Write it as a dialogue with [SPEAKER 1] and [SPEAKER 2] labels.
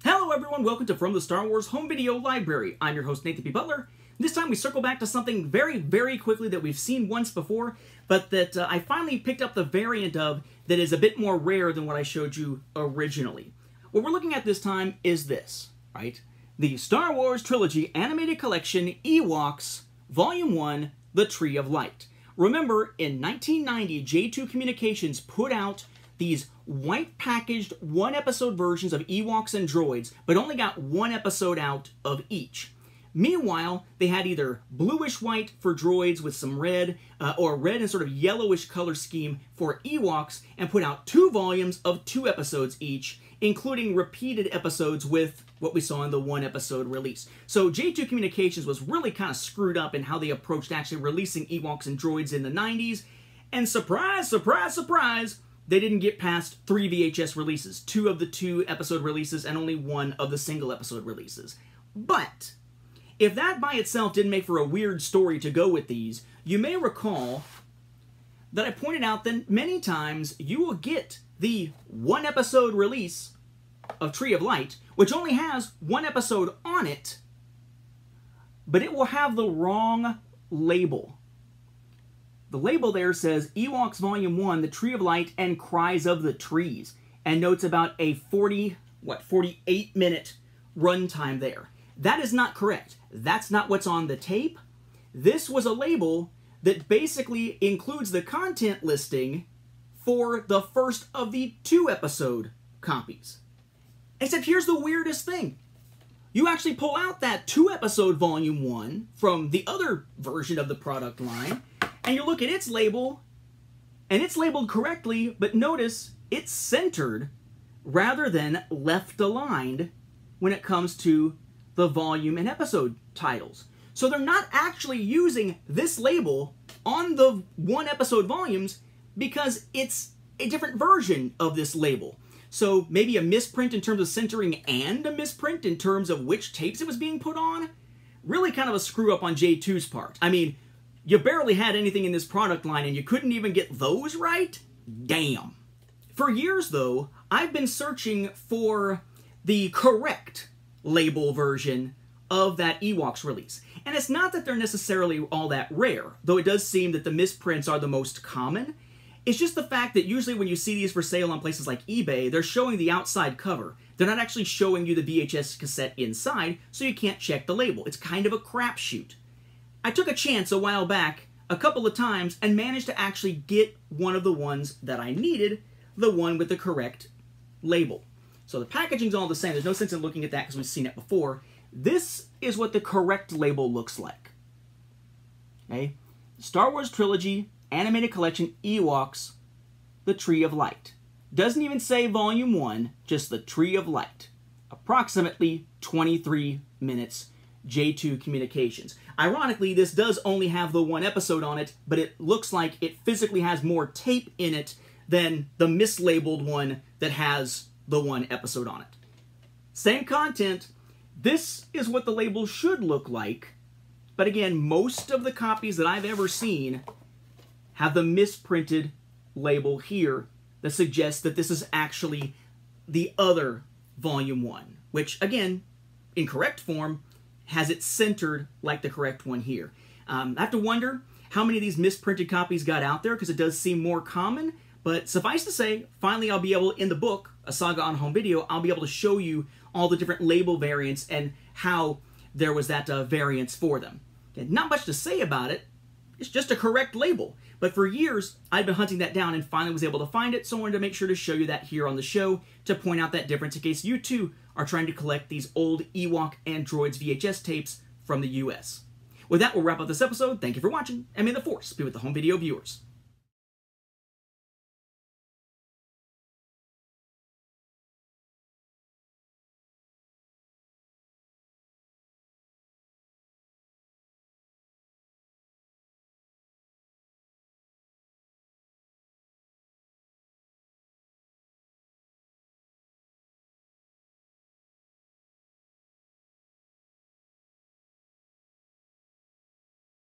[SPEAKER 1] Hello everyone, welcome to From the Star Wars Home Video Library. I'm your host, Nathan P. Butler. This time we circle back to something very quickly that we've seen once before, but that I finally picked up the variant of that is a bit more rare than what I showed you originally. What we're looking at this time is this, right? The Star Wars Trilogy Animated Collection Ewoks, Volume 1, The Tree of Light. Remember, in 1990, J2 Communications put out these white packaged one-episode versions of Ewoks and droids, but only got one episode out of each. Meanwhile, they had either bluish-white for droids with some red, or red and sort of yellowish color scheme for Ewoks, and put out 2 volumes of 2 episodes each, including repeated episodes with what we saw in the one-episode release. So J2 Communications was really kind of screwed up in how they approached actually releasing Ewoks and droids in the 90s, and surprise, surprise, surprise, they didn't get past 3 VHS releases, 2 of the 2-episode releases and only 1 of the single-episode releases. But if that by itself didn't make for a weird story to go with these, you may recall that I pointed out that many times you will get the 1-episode release of Tree of Light, which only has 1 episode on it, but it will have the wrong label. The label there says Ewoks Volume 1, The Tree of Light and Cries of the Trees, and notes about a 48-minute runtime there. That is not correct. That's not what's on the tape. This was a label that basically includes the content listing for the first of the 2-episode copies. Except here's the weirdest thing. You actually pull out that 2-episode Volume 1 from the other version of the product line, and you look at its label, and it's labeled correctly, but notice it's centered rather than left aligned when it comes to the volume and episode titles. So they're not actually using this label on the 1-episode volumes because it's a different version of this label. So maybe a misprint in terms of centering and a misprint in terms of which tapes it was being put on. Really kind of a screw up on J2's part. I mean, you barely had anything in this product line and you couldn't even get those right? Damn. For years, though, I've been searching for the correct label version of that Ewoks release. And it's not that they're necessarily all that rare, though it does seem that the misprints are the most common. It's just the fact that usually when you see these for sale on places like eBay, they're showing the outside cover. They're not actually showing you the VHS cassette inside, so you can't check the label. It's kind of a crapshoot. I took a chance a while back, a couple of times, and managed to actually get one of the ones that I needed, the one with the correct label. So the packaging's all the same. There's no sense in looking at that because we've seen it before. This is what the correct label looks like. Okay? Star Wars Trilogy Animated Collection Ewoks, The Tree of Light. Doesn't even say Volume 1, just The Tree of Light. Approximately 23 minutes. J2 Communications. Ironically, this does only have the 1 episode on it, but it looks like it physically has more tape in it than the mislabeled one that has the 1 episode on it. Same content. This is what the label should look like, but again, most of the copies that I've ever seen have the misprinted label here that suggests that this is actually the other Volume 1, which, again, in correct form, has it centered like the correct one here. I have to wonder how many of these misprinted copies got out there, because it does seem more common, but suffice to say, finally I'll be able, in the book, A Saga on Home Video, I'll be able to show you all the different label variants and how there was that variance for them. Okay, not much to say about it, it's just a correct label. But for years, I've been hunting that down and finally was able to find it, so I wanted to make sure to show you that here on the show to point out that difference in case you too are trying to collect these old Ewok and Droids VHS tapes from the US. With that, we'll wrap up this episode. Thank you for watching, and may the Force be with the home video viewers.